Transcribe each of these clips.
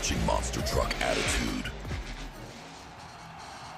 watching Monster Truck Attitude.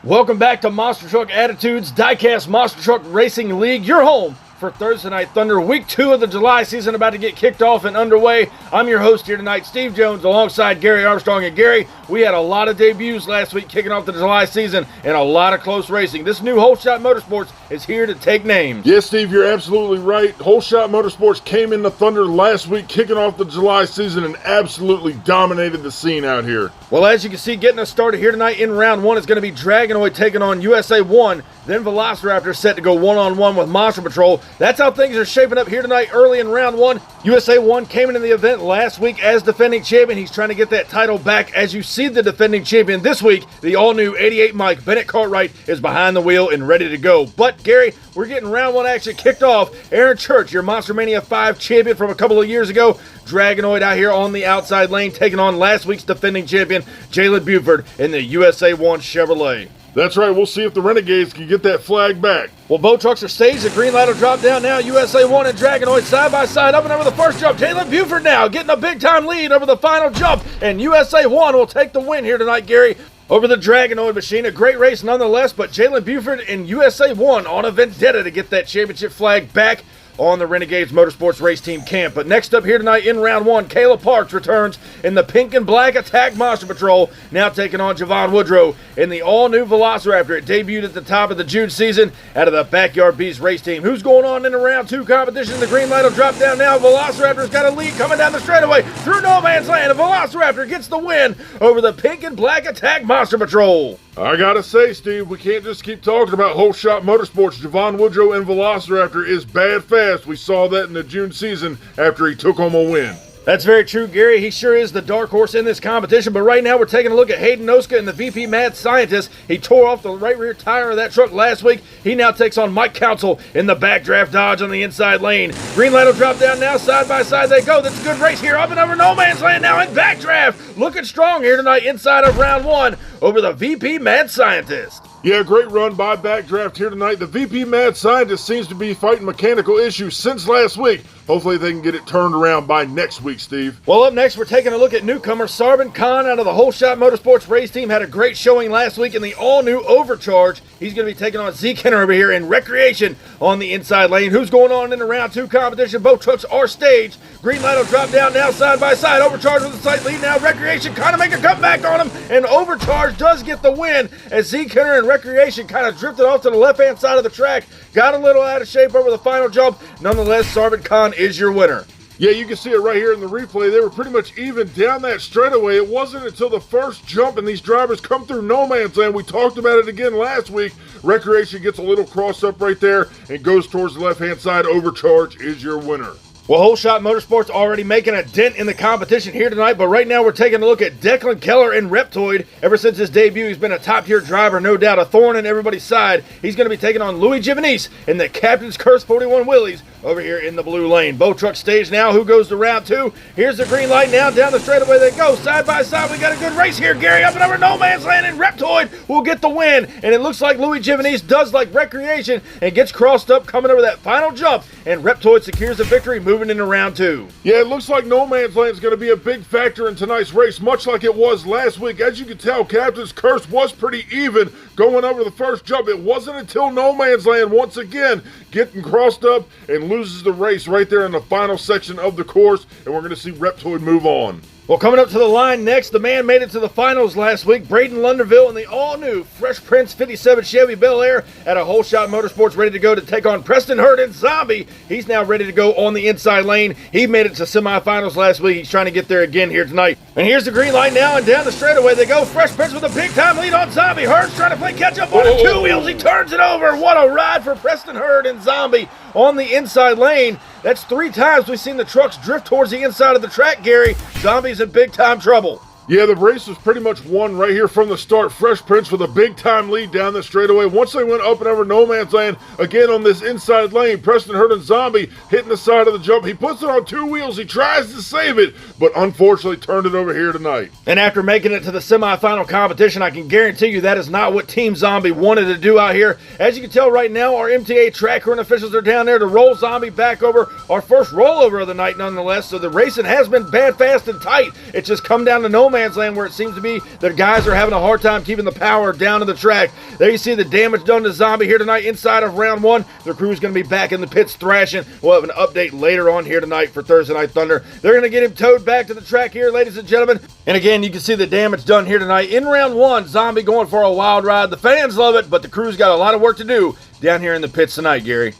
Welcome back to Monster Truck Attitudes Diecast Monster Truck Racing League, your home for Thursday Night Thunder. Week 2 of the July season about to get kicked off and underway. I'm your host here tonight, Steve Jones, alongside Gary Armstrong. And Gary, we had a lot of debuts last week kicking off the July season and a lot of close racing. This new Whole Shot Motorsports is here to take names. Yes, Steve, you're absolutely right. Whole Shot Motorsports came into Thunder last week kicking off the July season and absolutely dominated the scene out here. Well, as you can see, getting us started here tonight in round 1 is going to be Dragonoid taking on USA 1. Then Velociraptor set to go one-on-one with Monster Patrol. That's how things are shaping up here tonight early in round 1. USA 1 came into the event last week as defending champion. He's trying to get that title back. As you see the defending champion this week, the all-new 88 Mike Bennett Cartwright is behind the wheel and ready to go. But, Gary, we're getting round 1 action kicked off. Aaron Church, your Monster Mania 5 champion from a couple of years ago. Dragonoid out here on the outside lane, taking on last week's defending champion, Jalen Buford, in the USA 1 Chevrolet. That's right, we'll see if the Renegades can get that flag back. Well, both trucks are staged. The green light will drop down now. USA 1 and Dragonoid side by side up and over the first jump. Jalen Buford now getting a big-time lead over the final jump. And USA 1 will take the win here tonight, Gary, over the Dragonoid machine. A great race nonetheless, but Jalen Buford and USA 1 on a vendetta to get that championship flag back on the Renegades Motorsports Race Team camp. But next up here tonight in round 1, Kayla Parks returns in the pink and black Attack Monster Patrol, now taking on Javon Woodrow in the all-new Velociraptor. It debuted at the top of the June season out of the Backyard Beast Race Team. Who's going on in the round 2 competition? The green light will drop down now. Velociraptor's got a lead coming down the straightaway through no man's land. And Velociraptor gets the win over the pink and black Attack Monster Patrol. I gotta say, Steve, we can't just keep talking about Whole Shot Motorsports. Javon Woodrow and Velociraptor is bad fast. We saw that in the June season after he took home a win. That's very true, Gary. He sure is the dark horse in this competition. But right now we're taking a look at Hayden Noska and the VP Mad Scientist. He tore off the right rear tire of that truck last week. He now takes on Mike Council in the backdraft Dodge on the inside lane. Green light will drop down now. Side by side they go. That's a good race here. Up and over no man's land now in backdraft. Looking strong here tonight inside of round 1 over the VP Mad Scientist. Yeah, great run by Backdraft here tonight. The VP Mad Scientist seems to be fighting mechanical issues since last week. Hopefully they can get it turned around by next week, Steve. Well, up next, we're taking a look at newcomer 𝐸_𝐠 out of the Whole Shot Motorsports Race Team. Had a great showing last week in the all-new Overcharge. He's going to be taking on 𝐶 over here in Recreation on the inside lane. Who's going on in the round 2 competition? Both trucks are staged. Green light will drop down now side by side. Overcharge with a slight lead now. Recreation kind of make a comeback on him, and Overcharge does get the win as 𝐶 and Recreation kind of drifted off to the left-hand side of the track. Got a little out of shape over the final jump. Nonetheless, 𝐸_𝐠 is your winner. Yeah, you can see it right here in the replay. They were pretty much even down that straightaway. It wasn't until the first jump and these drivers come through no man's land. We talked about it again last week. Recreation gets a little cross up right there and goes towards the left-hand side. Overcharge is your winner. Well, Whole Shot Motorsports already making a dent in the competition here tonight, but right now we're taking a look at Declan Keller in Reptoid. Ever since his debut, he's been a top-tier driver, no doubt, a thorn in everybody's side. He's going to be taking on Louis Giovanis in the Captain's Curse 41 Willys over here in the blue lane. Both trucks staged now. Who goes to round 2? Here's the green light now. Down the straightaway they go. Side by side, we got a good race here. Gary up and over no man's land, and Reptoid will get the win. And it looks like Louis Giovanis does like Recreation and gets crossed up coming over that final jump. And Reptoid secures the victory moving into round 2. Yeah, it looks like no man's land is going to be a big factor in tonight's race, much like it was last week. As you can tell, Captain's Curse was pretty even going over the first jump. It wasn't until no man's land once again getting crossed up and loses the race right there in the final section of the course, and we're going to see Reptoid move on. Well, coming up to the line next, the man made it to the finals last week, Braden Lunderville in the all-new Fresh Prince 57 Chevy Bel Air at a Whole Shot Motorsports, ready to go to take on Preston Hurd and Zombie. He's now ready to go on the inside lane. He made it to semifinals last week. He's trying to get there again here tonight. And here's the green light now, and down the straightaway they go. Fresh Prince with a big-time lead on Zombie. Hurd's trying to play catch-up on the 2 wheels. He turns it over. What a ride for Preston Hurd and Zombie on the inside lane. That's 3 times we've seen the trucks drift towards the inside of the track, Gary. Zombie's in big-time trouble. Yeah, the race was pretty much won right here from the start. Fresh Prince with a big-time lead down the straightaway. Once they went up and over no man's land, again on this inside lane, Preston Hurd and Zombie hitting the side of the jump. He puts it on 2 wheels. He tries to save it, but unfortunately turned it over here tonight. And after making it to the semifinal competition, I can guarantee you that is not what Team Zombie wanted to do out here. As you can tell right now, our MTA track crew and officials are down there to roll Zombie back over. Our first rollover of the night nonetheless, so the racing has been bad, fast, and tight. It's just come down to no man's land where it seems to be that guys are having a hard time keeping the power down to the track. There you see the damage done to Zombie here tonight inside of round one. The crew's going to be back in the pits thrashing. We'll have an update later on here tonight for Thursday Night Thunder. They're going to get him towed back to the track here, ladies and gentlemen. And again, you can see the damage done here tonight. In round one, Zombie going for a wild ride. The fans love it, but the crew's got a lot of work to do down here in the pits tonight, Gary.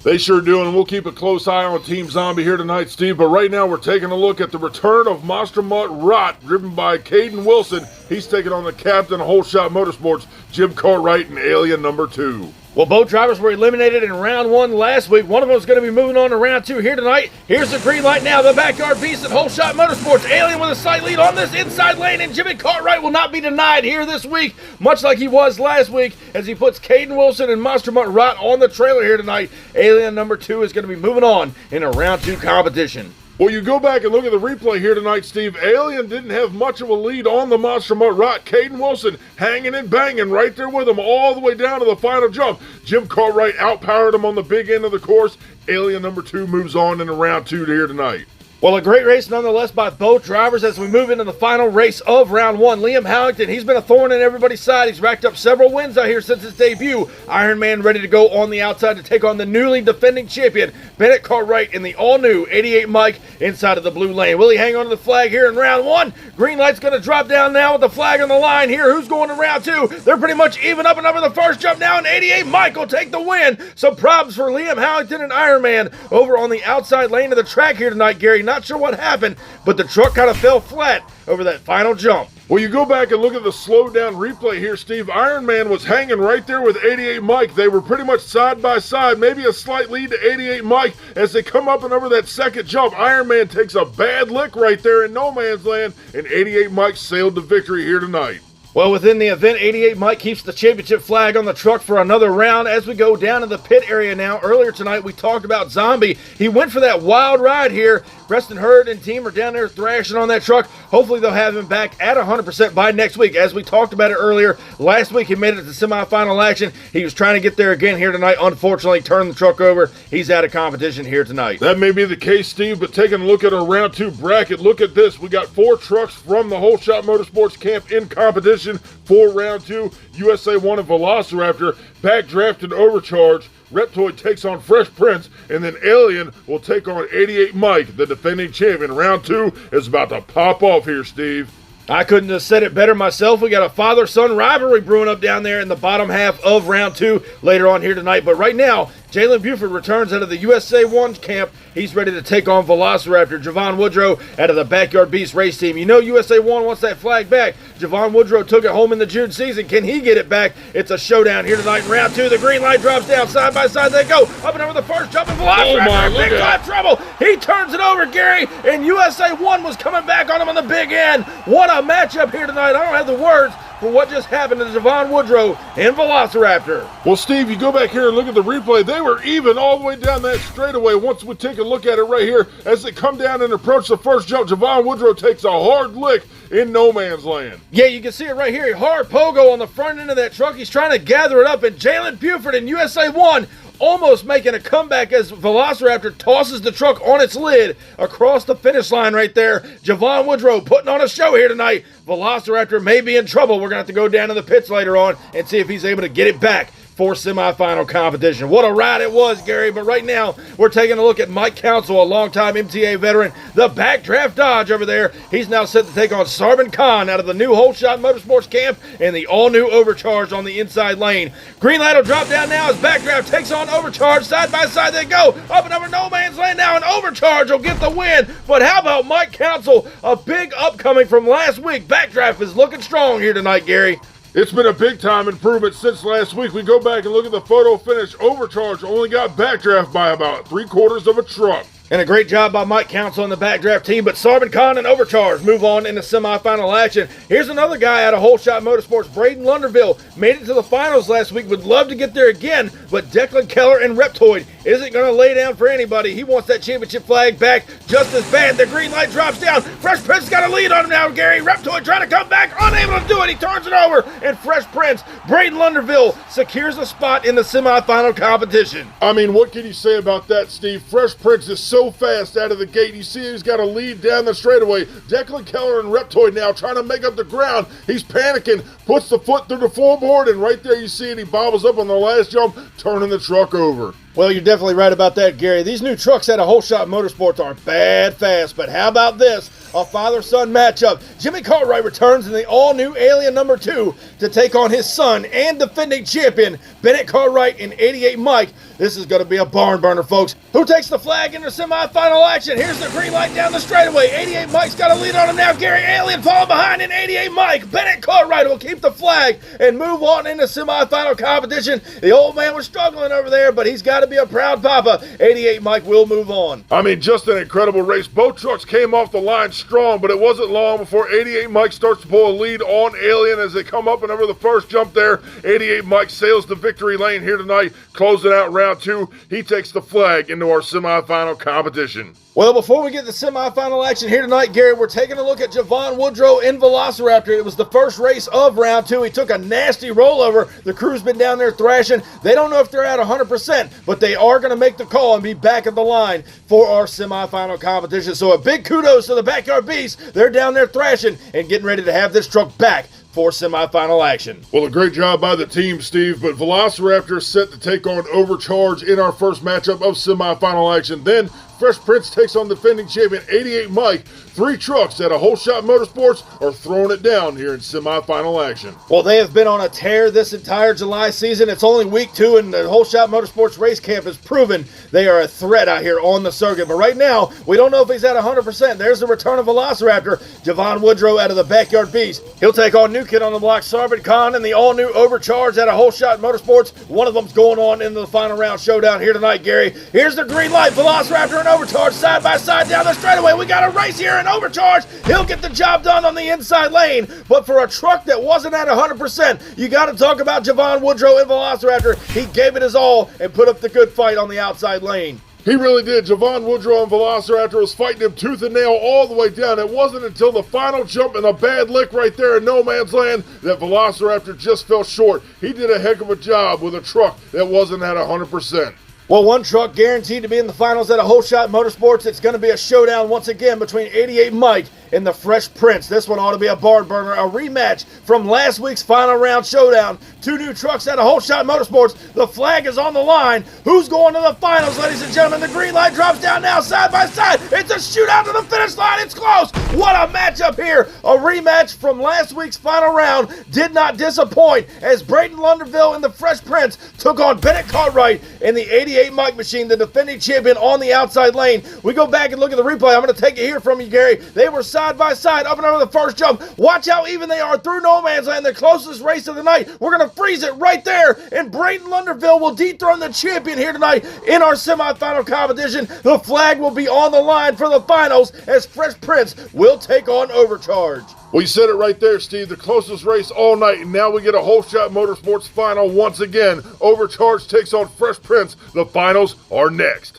They sure do, and we'll keep a close eye on Team Zombie here tonight, Steve. But right now, we're taking a look at the return of Monster Mutt Rot, driven by Caden Wilson. He's taking on the captain of Whole Shot Motorsports, Jim Cartwright, and Alien number 2. Well, both drivers were eliminated in round one last week. One of them is going to be moving on to round two here tonight. Here's the green light now. The backyard beast at Whole Shot Motorsports. Alien with a slight lead on this inside lane, and Jimmy Cartwright will not be denied here this week, much like he was last week, as he puts Caden Wilson and Monster Mutt Rot on the trailer here tonight. Alien number 2 is going to be moving on in a round 2 competition. Well, you go back and look at the replay here tonight, Steve. Alien didn't have much of a lead on the Monster Mutt Rot. Caden Wilson hanging and banging right there with him all the way down to the final jump. Jim Cartwright outpowered him on the big end of the course. Alien number 2 moves on into round 2 here tonight. Well, a great race nonetheless by both drivers as we move into the final race of round one. Liam Howington, he's been a thorn in everybody's side. He's racked up several wins out here since his debut. Iron Man ready to go on the outside to take on the newly defending champion, Bennett Cartwright, in the all-new 88 Mike inside of the blue lane. Will he hang on to the flag here in round one? Green light's going to drop down now with the flag on the line here. Who's going to round 2? They're pretty much even up and over the first jump now, and 88 Mike will take the win. Some problems for Liam Howington and Iron Man over on the outside lane of the track here tonight, Gary. Not sure what happened, but the truck kind of fell flat over that final jump. Well, you go back and look at the slowed down replay here, Steve. Iron Man was hanging right there with 88 Mike. They were pretty much side by side, maybe a slight lead to 88 Mike. As they come up and over that second jump, Iron Man takes a bad lick right there in no man's land, and 88 Mike sailed to victory here tonight. Well, within the event, 88 Mike keeps the championship flag on the truck for another round as we go down to the pit area now. Earlier tonight, we talked about Zombie. He went for that wild ride here. Preston Hurd and team are down there thrashing on that truck. Hopefully, they'll have him back at 100% by next week. As we talked about it earlier, last week he made it to semifinal action. He was trying to get there again here tonight. Unfortunately, turned the truck over. He's out of competition here tonight. That may be the case, Steve, but taking a look at our round 2 bracket, look at this. We got 4 trucks from the Whole Shot Motorsports camp in competition for round 2. USA 1 and Velociraptor, backdraft and overcharge. Reptoid takes on Fresh Prince, and then Alien will take on 88 Mike, the defending champion. Round 2 is about to pop off here, Steve. I couldn't have said it better myself. We got a father-son rivalry brewing up down there in the bottom half of round 2 later on here tonight. But right now, Jalen Buford returns out of the USA 1 camp. He's ready to take on Velociraptor. Javon Woodrow out of the Backyard Beast race team. You know USA 1 wants that flag back. Javon Woodrow took it home in the June season. Can he get it back? It's a showdown here tonight in round 2. The green light drops down. Side by side they go. Up and over the first jump, and Velociraptor in big time trouble. He turns it over, Gary, and USA 1 was coming back on him on the big end. What a matchup here tonight. I don't have the words for what just happened to Javon Woodrow and Velociraptor. Well, Steve, you go back here and look at the replay. They were even all the way down that straightaway. Once we take a look at it right here, as they come down and approach the first jump, Javon Woodrow takes a hard lick in no man's land. Yeah, you can see it right here. Hard pogo on the front end of that truck. He's trying to gather it up, and Jalen Buford in USA 1 almost making a comeback as Velociraptor tosses the truck on its lid across the finish line right there. Javon Woodrow putting on a show here tonight. Velociraptor may be in trouble. We're going to have to go down to the pits later on and see if he's able to get it back for semifinal competition. What a ride it was, Gary. But right now, we're taking a look at Mike Council, a longtime MTA veteran. The backdraft Dodge over there. He's now set to take on 𝐟𝐫𝐿 𝐿 out of the new Whole Shot Motorsports camp and the all-new Overcharge on the inside lane. Green light will drop down now as backdraft takes on Overcharge. Side by side they go. Up and over no man's land now, and Overcharge will get the win. But how about Mike Council? A big upcoming from last week. Backdraft is looking strong here tonight, Gary. It's been a big-time improvement since last week. We go back and look at the photo finish. Overcharge only got backdraft by about 3/4 of a truck. And a great job by Mike Council and the backdraft team, but 𝐟𝐫𝐿 𝐿 and Overcharge move on into semifinal action. Here's another guy out of Whole Shot Motorsports, Braden Lunderville, made it to the finals last week, would love to get there again, but Declan Keller and Reptoid isn't going to lay down for anybody. He wants that championship flag back just as bad. The green light drops down. Fresh Prince got a lead on him now, Gary. Reptoid trying to come back, unable to do it. He turns it over, and Fresh Prince, Braden Lunderville, secures a spot in the semifinal competition. I mean, what can you say about that, Steve? Fresh Prince is so so fast out of the gate. You see he's got a lead down the straightaway. Declan Keller and Reptoid now trying to make up the ground. He's panicking, puts the foot through the floorboard, and right there you see it. He bobbles up on the last jump, turning the truck over. Well, you're definitely right about that, Gary. These new trucks out of Whole Shot Motorsports are bad fast, but how about this? A father-son matchup. Jimmy Cartwright returns in the all-new Alien number 2 to take on his son and defending champion, Bennett Cartwright in 88 Mike. This is going to be a barn burner, folks. Who takes the flag in the semifinal action? Here's the green light down the straightaway. 88 Mike's got a lead on him now. Gary Alien falling behind in 88 Mike. Bennett Cartwright will keep the flag and move on into semifinal competition. The old man was struggling over there, but he's got to be a proud papa. 88 Mike will move on. I mean, just an incredible race. Both trucks came off the line strong, but it wasn't long before 88 Mike starts to pull a lead on Alien as they come up and over the first jump there. 88 Mike sails the victory lane here tonight, closing out round 2. He takes the flag into our semifinal competition. Well, before we get the semifinal action here tonight, Gary, we're taking a look at Javon Woodrow in Velociraptor. It was the first race of round 2. He took a nasty rollover. The crew's been down there thrashing. They don't know if they're at 100%, but they are going to make the call and be back at the line for our semifinal competition. So a big kudos to the Backyard Beasts. They're down there thrashing and getting ready to have this truck back for semifinal action. Well, a great job by the team, Steve, but Velociraptor is set to take on Overcharge in our first matchup of semifinal action. Then Fresh Prince takes on defending champion 88 Mike. 3 trucks at a Whole Shot Motorsports are throwing it down here in semifinal action. Well, they have been on a tear this entire July season. It's only week 2, and the Whole Shot Motorsports race camp has proven they are a threat out here on the circuit. But right now, we don't know if he's at 100%. There's the return of Velociraptor, Javon Woodrow out of the Backyard Beast. He'll take on new kid on the block, 𝐸𝐵𝐿 and the all-new Overcharged out of Whole Shot Motorsports. One of them's going on into the final round showdown here tonight, Gary. Here's the green light. Velociraptor and Overcharged side by side down the straightaway. We got a race here in Overcharged. He'll get the job done on the inside lane, but for a truck that wasn't at 100%, you got to talk about Javon Woodrow and Velociraptor. He gave it his all and put up the good fight on the outside lane. He really did. Javon Woodrow and Velociraptor was fighting him tooth and nail all the way down. It wasn't until the final jump and a bad lick right there in no man's land that Velociraptor just fell short. He did a heck of a job with a truck that wasn't at 100%. Well, one truck guaranteed to be in the finals at a Whole Shot Motorsports. It's going to be a showdown once again between 88 Mike and the Fresh Prince. This one ought to be a barn burner, a rematch from last week's final round showdown. 2 new trucks at a Whole Shot Motorsports. The flag is on the line. Who's going to the finals, ladies and gentlemen? The green light drops down now, side by side. It's a shootout to the finish line. It's close. What a matchup here. A rematch from last week's final round did not disappoint as Braden Lunderville and the Fresh Prince took on Bennett Cartwright and the 88 Mike machine, the defending champion on the outside lane. We go back and look at the replay. I'm going to take it here from you, Gary. They were side by side up and over the first jump. Watch how even they are through no man's land. The closest race of the night. We're going to freeze it right there, and Braden Lunderville will dethrone the champion here tonight in our semifinal competition. The flag will be on the line for the finals as Fresh Prince will take on Overcharge. Well, you said it right there, Steve. The closest race all night, and now we get a Whole Shot Motorsports final once again. Overcharged takes on Fresh Prince. The finals are next.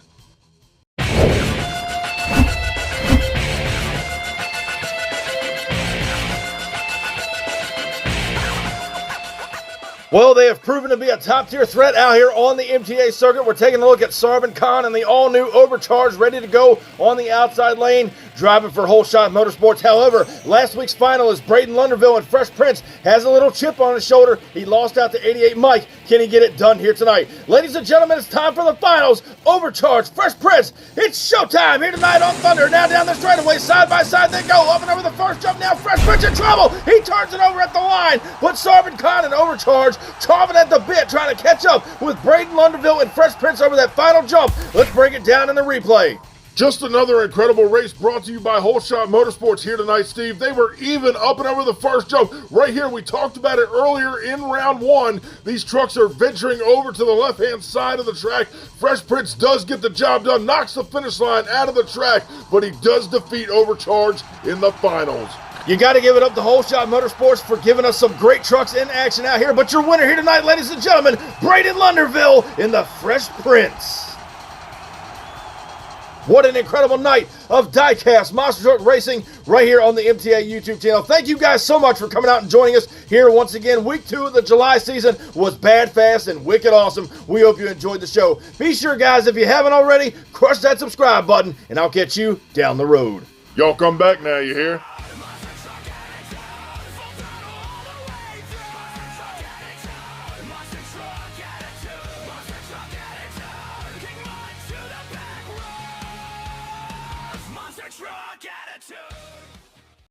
Well, they have proven to be a top-tier threat out here on the MTA circuit. We're taking a look at 𝐸𝐵𝐿 and the all-new Overcharged ready to go on the outside lane, driving for Whole Shot Motorsports. However, last week's finalist, Braden Lunderville and Fresh Prince, has a little chip on his shoulder. He lost out to 88 Mike. Can he get it done here tonight? Ladies and gentlemen, it's time for the finals. Overcharged, Fresh Prince. It's showtime here tonight on Thunder. Now down the straightaway, side by side they go. Up and over the first jump now. Fresh Prince in trouble. He turns it over at the line. But 𝐸𝐵𝐿 and Overcharged chomping at the bit, trying to catch up with Braden Lunderville and Fresh Prince over that final jump. Let's break it down in the replay. Just another incredible race brought to you by Whole Shot Motorsports here tonight, Steve. They were even up and over the first jump. Right here, we talked about it earlier in round 1. These trucks are venturing over to the left-hand side of the track. Fresh Prince does get the job done, knocks the finish line out of the track, but he does defeat Overcharged in the finals. You got to give it up to Whole Shot Motorsports for giving us some great trucks in action out here. But your winner here tonight, ladies and gentlemen, Braden Lunderville in the Fresh Prince. What an incredible night of Diecast Monster Truck Racing right here on the MTA YouTube channel. Thank you guys so much for coming out and joining us here once again. Week 2 of the July season was bad, fast, and wicked awesome. We hope you enjoyed the show. Be sure, guys, if you haven't already, crush that subscribe button, and I'll catch you down the road. Y'all come back now, you hear? Monster truck attitude.